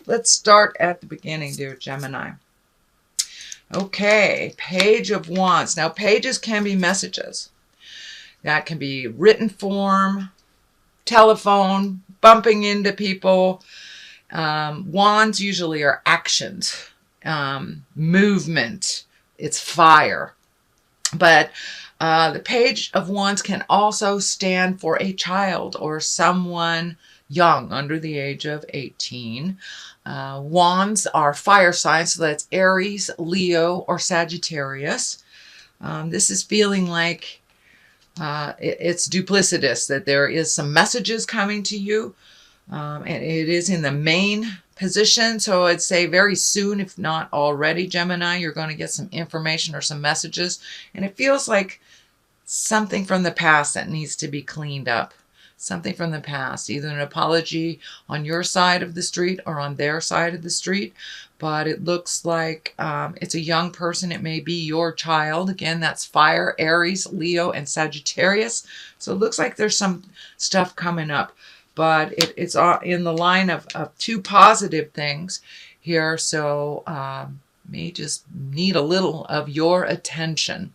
let's start at the beginning, dear Gemini. Okay, Page of Wands. Now, pages can be messages. That can be written form, telephone, bumping into people. Wands usually are actions, movement. It's fire. But the Page of Wands can also stand for a child or someone young, under the age of 18. Wands are fire signs, so that's Aries, Leo, or Sagittarius. This is feeling like it's duplicitous, that there is some messages coming to you, and it is in the main position. So I'd say very soon, if not already, Gemini, you're going to get some information or some messages, and it feels like something from the past that needs to be cleaned up. Something from the past, either an apology on your side of the street or on their side of the street. But it looks like it's a young person. It may be your child. Again, that's fire, Aries, Leo, and Sagittarius. So it looks like there's some stuff coming up. But it's in the line of two positive things here. So may just need a little of your attention.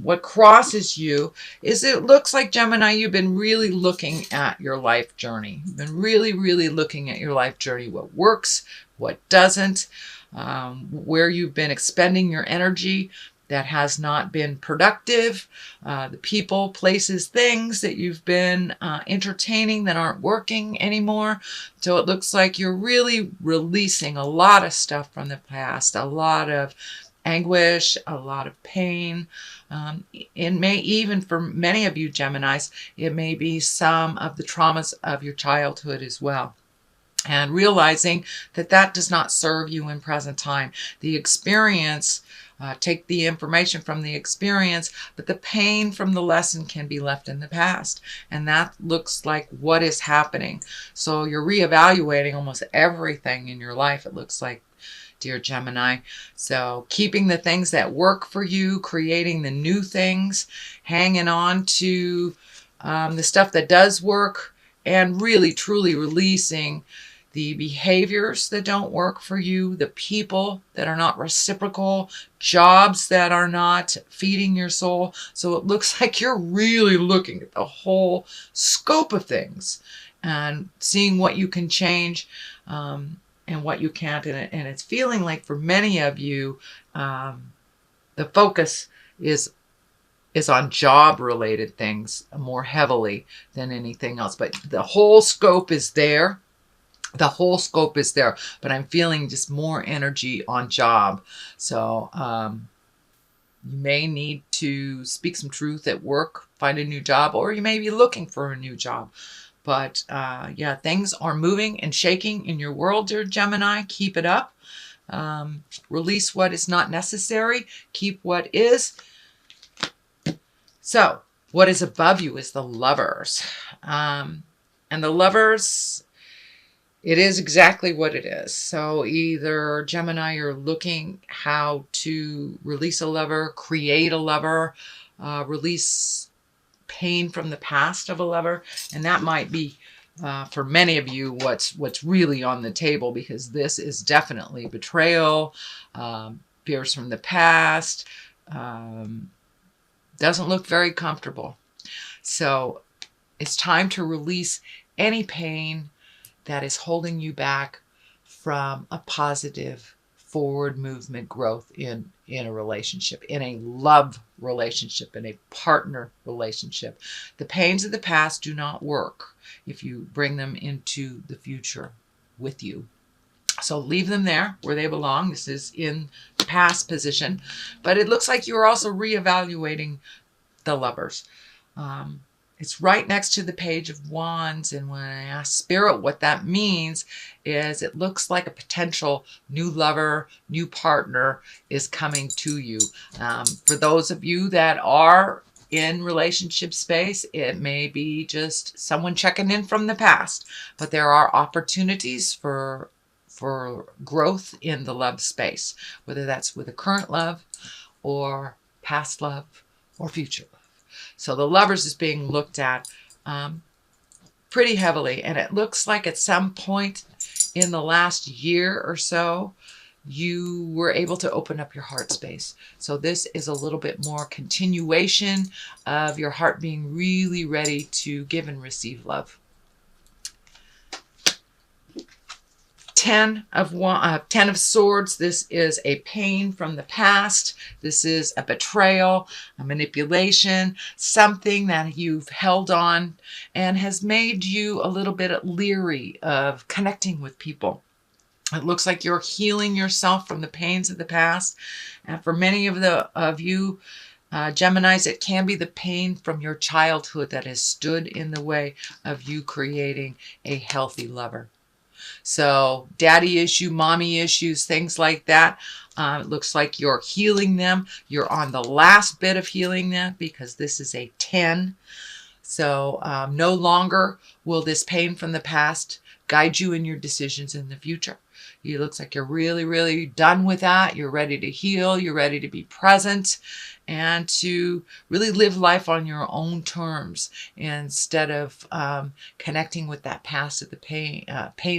What crosses you is, it looks like, Gemini, you've been really looking at your life journey. You've been really, really looking at your life journey, what works, what doesn't, where you've been expending your energy that has not been productive, the people, places, things that you've been entertaining that aren't working anymore. So it looks like you're really releasing a lot of stuff from the past, a lot of anguish, a lot of pain. It may even, for many of you Geminis, it may be some of the traumas of your childhood as well. And realizing that that does not serve you in present time. The experience, take the information from the experience, but the pain from the lesson can be left in the past. And that looks like what is happening. So you're reevaluating almost everything in your life, it looks like, dear Gemini. So keeping the things that work for you, creating the new things, hanging on to the stuff that does work, and really truly releasing the behaviors that don't work for you, the people that are not reciprocal, jobs that are not feeding your soul. So it looks like you're really looking at the whole scope of things and seeing what you can change, and what you can't. And it's feeling like, for many of you, the focus is on job-related things more heavily than anything else. But the whole scope is there. The whole scope is there. But I'm feeling just more energy on job. So you may need to speak some truth at work, find a new job, or you may be looking for a new job. But yeah, things are moving and shaking in your world, dear Gemini. Keep it up. Release what is not necessary. Keep what is. So what is above you is the Lovers. And the Lovers, it is exactly what it is. So either, Gemini, you're looking how to release a lover, create a lover, release pain from the past of a lover. And that might be, for many of you, what's really on the table, because this is definitely betrayal, fears from the past, doesn't look very comfortable. So it's time to release any pain that is holding you back from a positive forward movement, growth in a relationship, in a love relationship, in a partner relationship. The pains of the past do not work if you bring them into the future with you. So leave them there where they belong. This is in the past position. But it looks like you're also reevaluating the Lovers. It's right next to the Page of Wands. And when I ask Spirit what that means, is it looks like a potential new lover, new partner is coming to you. For those of you that are in relationship space, it may be just someone checking in from the past. But there are opportunities for growth in the love space, whether that's with a current love or past love or future love. So the Lovers is being looked at pretty heavily. And it looks like at some point in the last year or so, you were able to open up your heart space. So this is a little bit more continuation of your heart being really ready to give and receive love. 10 of Swords. This is a pain from the past. This is a betrayal, a manipulation, something that you've held on and has made you a little bit leery of connecting with people. It looks like you're healing yourself from the pains of the past. And for many of you, Geminis, it can be the pain from your childhood that has stood in the way of you creating a healthy lover. So daddy issue, mommy issues, things like that. It looks like you're healing them. You're on the last bit of healing them because this is a 10. So no longer will this pain from the past guide you in your decisions in the future. It looks like you're really, really done with that. You're ready to heal. You're ready to be present and to really live life on your own terms instead of connecting with that past of the pain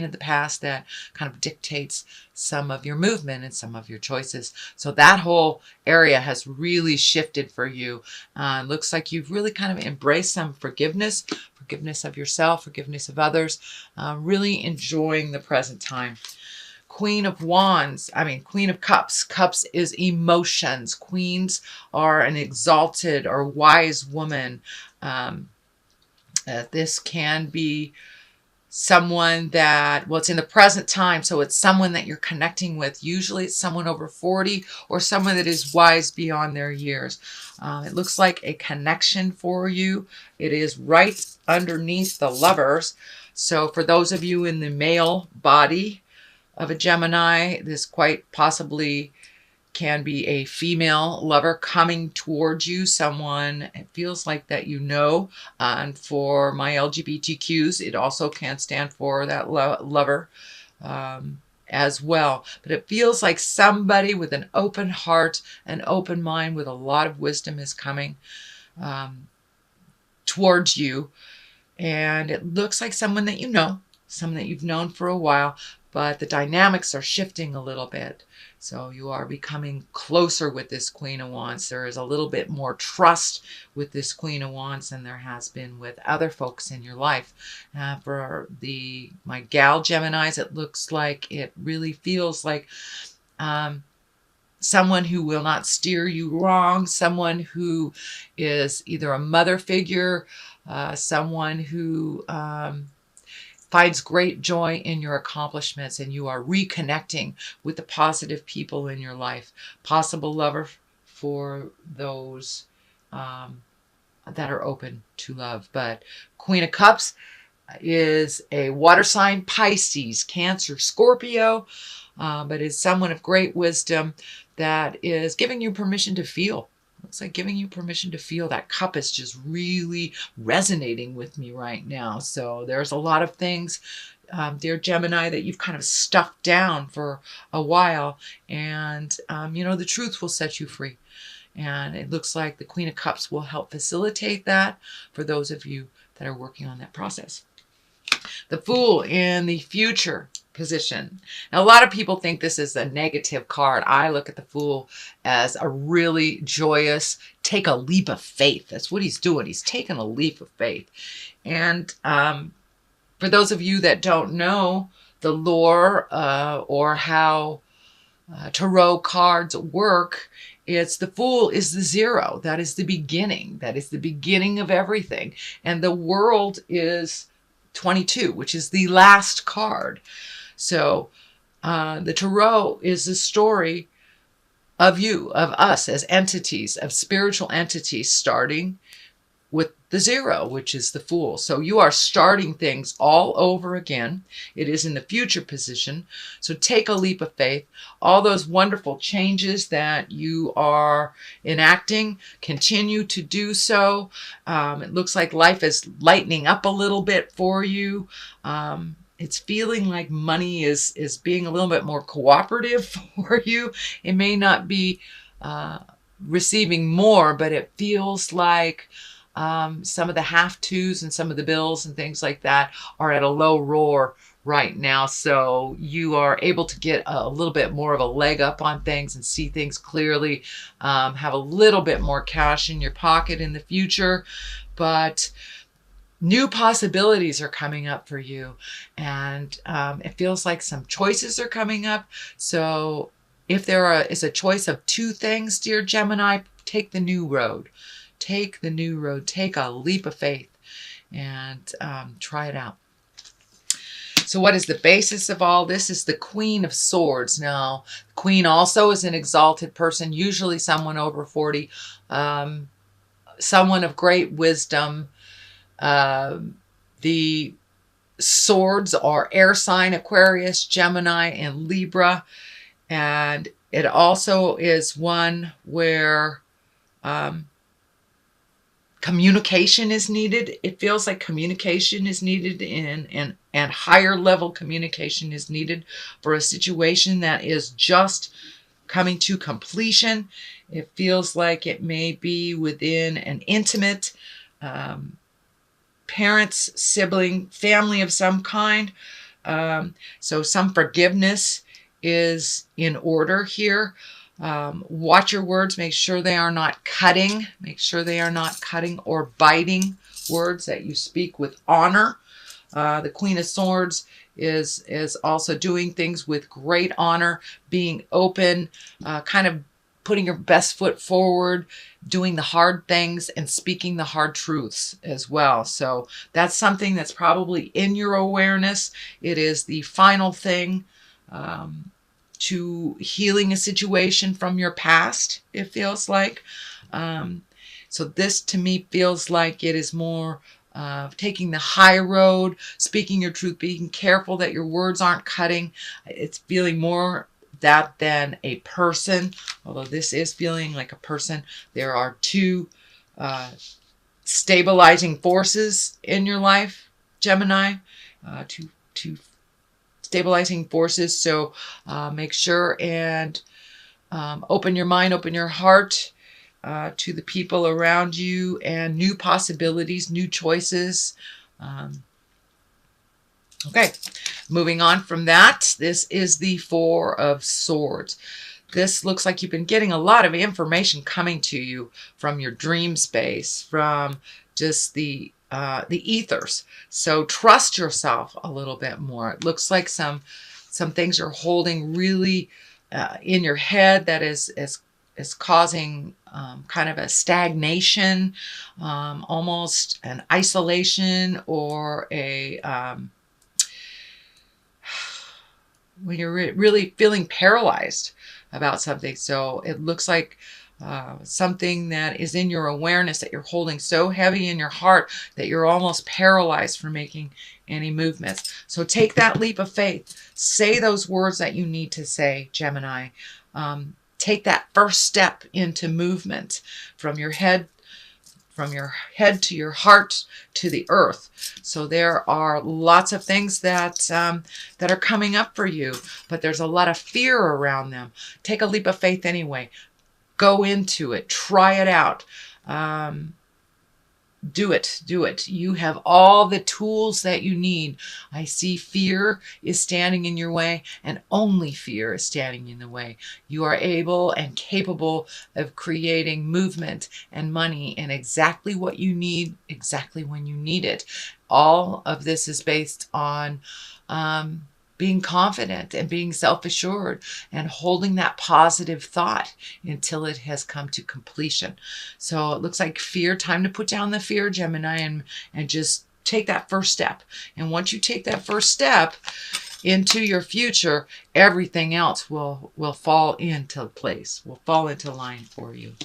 of the past that kind of dictates some of your movement and some of your choices. So that whole area has really shifted for you. Looks like you've really kind of embraced some forgiveness of yourself, forgiveness of others, really enjoying the present time. Queen of Cups. Cups is emotions. Queens are an exalted or wise woman. This can be someone that, well, it's in the present time, so it's someone that you're connecting with. Usually it's someone over 40 or someone that is wise beyond their years. It looks like a connection for you. It is right underneath the Lovers. So for those of you in the male body of a Gemini, this quite possibly can be a female lover coming towards you, someone it feels like that you know. And for my LGBTQs, it also can stand for that lover as well. But it feels like somebody with an open heart, an open mind, with a lot of wisdom is coming towards you. And it looks like someone that you know, someone that you've known for a while, but the dynamics are shifting a little bit. So you are becoming closer with this Queen of Wands. There is a little bit more trust with this Queen of Wands than there has been with other folks in your life. For my gal Geminis, it looks like it really feels like someone who will not steer you wrong, someone who is either a mother figure, someone who finds great joy in your accomplishments, and you are reconnecting with the positive people in your life. Possible lover for those that are open to love. But Queen of Cups is a water sign, Pisces, Cancer, Scorpio, but is someone of great wisdom that is giving you permission to feel. It's like giving you permission to feel. That cup is just really resonating with me right now. So there's a lot of things, dear Gemini, that you've kind of stuffed down for a while. And, the truth will set you free. And it looks like the Queen of Cups will help facilitate that for those of you that are working on that process. The Fool in the future position. Now, a lot of people think this is a negative card. I look at the Fool as a really joyous, take a leap of faith. That's what he's doing. He's taking a leap of faith. And for those of you that don't know the lore or how tarot cards work, it's the Fool is the 0. That is the beginning. That is the beginning of everything. And the World is 22, which is the last card. So the Tarot is the story of you, of us as entities, of spiritual entities, starting with the 0, which is the Fool. So you are starting things all over again. It is in the future position. So take a leap of faith. All those wonderful changes that you are enacting, continue to do so. It looks like life is lightening up a little bit for you. It's feeling like money is being a little bit more cooperative for you. It may not be receiving more, but it feels like some of the have-tos and some of the bills and things like that are at a low roar right now. So you are able to get a little bit more of a leg up on things and see things clearly, have a little bit more cash in your pocket in the future. But new possibilities are coming up for you, and it feels like some choices are coming up. So if there is a choice of two things, dear Gemini, take the new road. Take the new road. Take a leap of faith and try it out. So what is the basis of all this? Is the Queen of Swords. Now, Queen also is an exalted person, usually someone over 40, someone of great wisdom. The swords are air sign, Aquarius, Gemini, and Libra. And it also is one where communication is needed. It feels like communication is needed, and higher level communication is needed for a situation that is just coming to completion. It feels like it may be within an intimate parents, sibling, family of some kind. So some forgiveness is in order here. Watch your words. Make sure they are not cutting. Make sure they are not cutting or biting words, that you speak with honor. The Queen of Swords is also doing things with great honor, being open, kind of putting your best foot forward, doing the hard things and speaking the hard truths as well. So that's something that's probably in your awareness. It is the final thing to healing a situation from your past, it feels like. So this to me feels like it is more taking the high road, speaking your truth, being careful that your words aren't cutting. It's feeling more that than a person, although this is feeling like a person. There are two stabilizing forces in your life, Gemini, two stabilizing forces. So make sure and open your mind, open your heart to the people around you, and new possibilities, new choices. Okay, moving on from that, this is the Four of Swords. This looks like you've been getting a lot of information coming to you from your dream space, from just the ethers. So trust yourself a little bit more. It looks like some things you're holding really in your head that is causing kind of a stagnation, almost an isolation, or a when you're really feeling paralyzed about something. So it looks like something that is in your awareness that you're holding so heavy in your heart that you're almost paralyzed from making any movements. So take that leap of faith. Say those words that you need to say, Gemini. Take that first step into movement from your head to your heart to the earth. So there are lots of things that are coming up for you, but there's a lot of fear around them. Take a leap of faith anyway. Go into it. Try it out. Do it. Do it. You have all the tools that you need. I see fear is standing in your way, and only fear is standing in the way. You are able and capable of creating movement and money and exactly what you need, exactly when you need it. All of this is based on being confident and being self-assured and holding that positive thought until it has come to completion. So it looks like fear, time to put down the fear, Gemini, and just take that first step. And once you take that first step into your future, everything else will fall into place, will fall into line for you.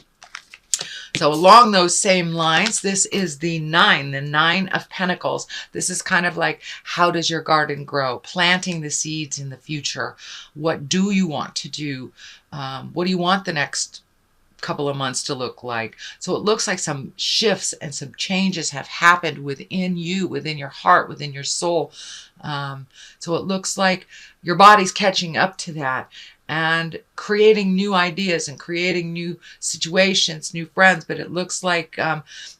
So along those same lines, this is the Nine of Pentacles. This is kind of like, how does your garden grow? Planting the seeds in the future. What do you want to do? What do you want the next couple of months to look like? So it looks like some shifts and some changes have happened within you, within your heart, within your soul. So it looks like your body's catching up to that and creating new ideas and creating new situations, new friends. But it looks like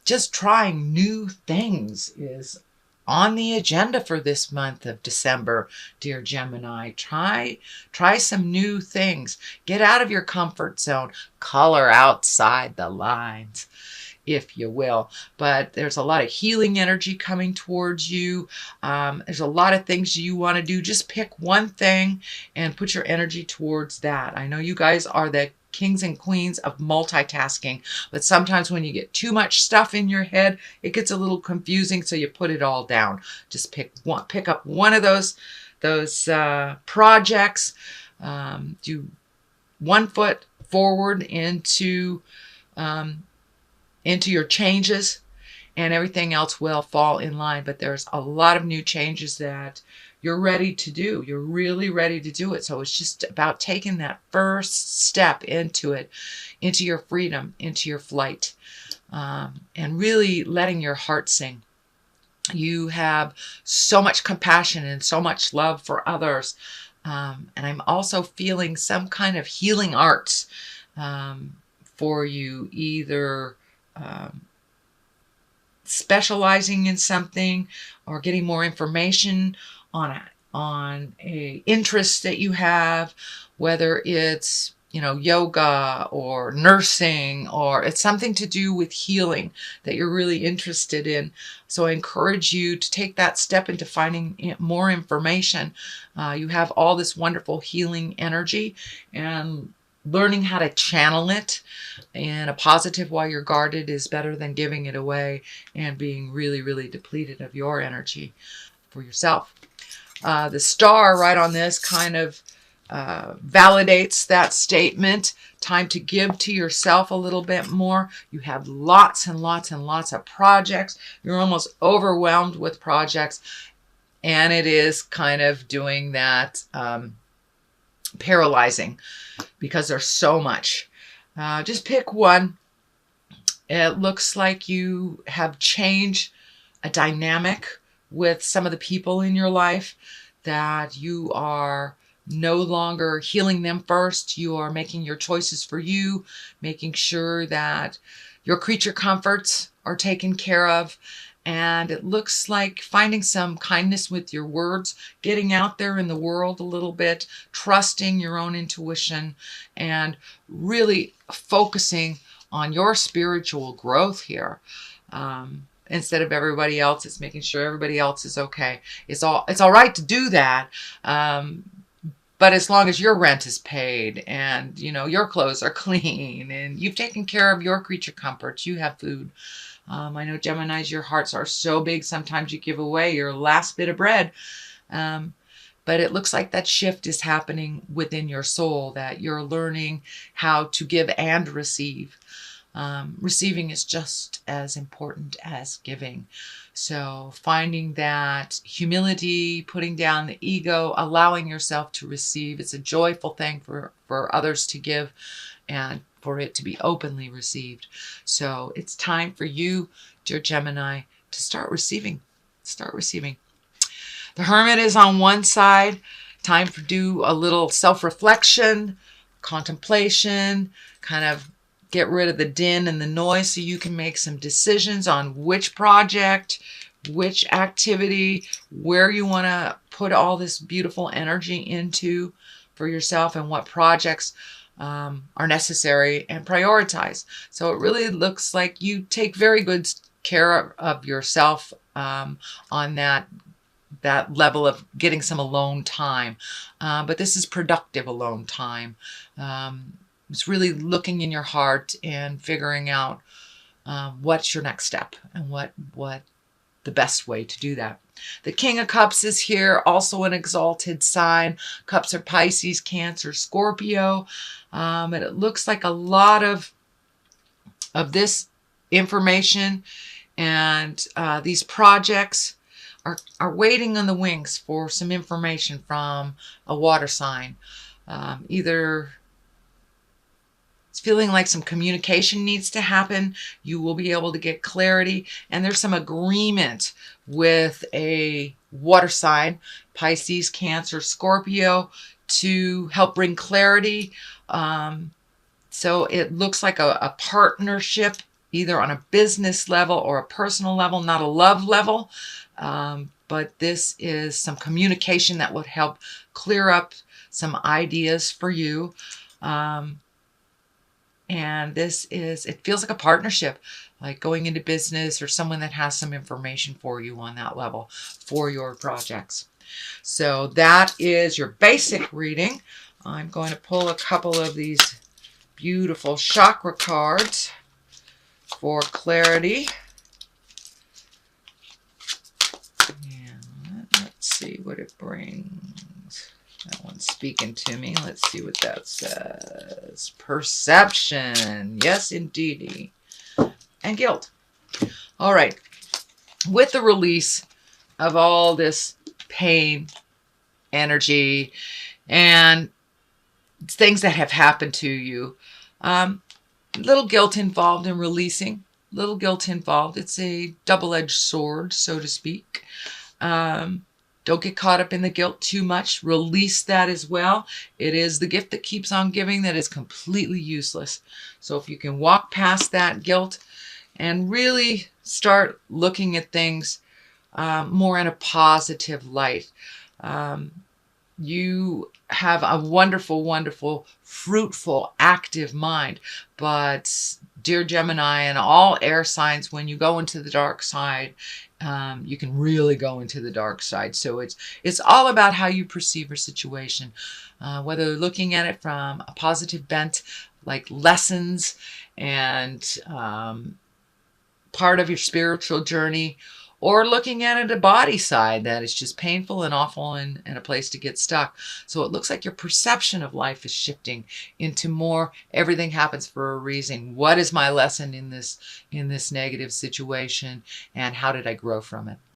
just trying new things is on the agenda for this month of December, dear Gemini. Try some new things. Get out of your comfort zone. Color outside the lines, if you will. But there's a lot of healing energy coming towards you. There's a lot of things you want to do. Just pick one thing and put your energy towards that. I know you guys are the kings and queens of multitasking, but sometimes when you get too much stuff in your head, it gets a little confusing, so you put it all down. Just pick up one of those projects. Do one foot forward into your changes, and everything else will fall in line. But there's a lot of new changes that you're ready to do. You're really ready to do it. So it's just about taking that first step into it, into your freedom, into your flight, and really letting your heart sing. You have so much compassion and so much love for others. And I'm also feeling some kind of healing arts for you, either specializing in something or getting more information on a interest that you have, whether it's yoga or nursing, or it's something to do with healing that you're really interested in. So I encourage you to take that step into finding more information. You have all this wonderful healing energy, and learning how to channel it in a positive while you're guarded is better than giving it away and being really, really depleted of your energy for yourself. The star right on this kind of validates that statement. Time to give to yourself a little bit more. You have lots and lots and lots of projects. You're almost overwhelmed with projects, and it is kind of doing that paralyzing because there's so much. Just pick one. It looks like you have changed a dynamic with some of the people in your life, that you are no longer healing them first. You are making your choices for you, making sure that your creature comforts are taken care of. And it looks like finding some kindness with your words, getting out there in the world a little bit, trusting your own intuition, and really focusing on your spiritual growth here. Instead of everybody else, it's making sure everybody else is okay. It's all right to do that. But as long as your rent is paid and, your clothes are clean and you've taken care of your creature comforts, you have food. I know Geminis, your hearts are so big, sometimes you give away your last bit of bread. But it looks like that shift is happening within your soul, that you're learning how to give and receive. Receiving is just as important as giving. So finding that humility, putting down the ego, allowing yourself to receive. It's a joyful thing for others to give and for it to be openly received. So it's time for you, dear Gemini, to start receiving. Start receiving. The Hermit is on one side. Time to do a little self-reflection, contemplation, kind of get rid of the din and the noise so you can make some decisions on which project, which activity, where you want to put all this beautiful energy into for yourself, and what projects are necessary, and prioritize. So it really looks like you take very good care of yourself on that level of getting some alone time. But this is productive alone time. It's really looking in your heart and figuring out what's your next step and what the best way to do that. The King of Cups is here, also an exalted sign. Cups are Pisces, Cancer, Scorpio. And it looks like a lot of this information and these projects are waiting on the wings for some information from a water sign. Either it's feeling like some communication needs to happen. You will be able to get clarity. And there's some agreement with a water sign, Pisces, Cancer, Scorpio, to help bring clarity. So it looks like a partnership, either on a business level or a personal level, not a love level. But this is some communication that would help clear up some ideas for you. And it feels like a partnership, like going into business or someone that has some information for you on that level for your projects. So that is your basic reading. I'm going to pull a couple of these beautiful chakra cards for clarity. And let's see what it brings. That one's speaking to me. Let's see what that says. Perception. Yes, indeedy. And guilt. All right. With the release of all this pain, energy, and things that have happened to you, little guilt involved in releasing. Little guilt involved. It's a double-edged sword, so to speak. Don't get caught up in the guilt too much. Release that as well. It is the gift that keeps on giving that is completely useless. So if you can walk past that guilt and really start looking at things more in a positive light, you have a wonderful, wonderful, fruitful, active mind. But dear Gemini and all air signs, when you go into the dark side, you can really go into the dark side. So it's all about how you perceive a situation, whether looking at it from a positive bent, like lessons and part of your spiritual journey, or looking at it a body side that is just painful and awful and a place to get stuck. So it looks like your perception of life is shifting into more everything happens for a reason. What is my lesson in this negative situation, and how did I grow from it?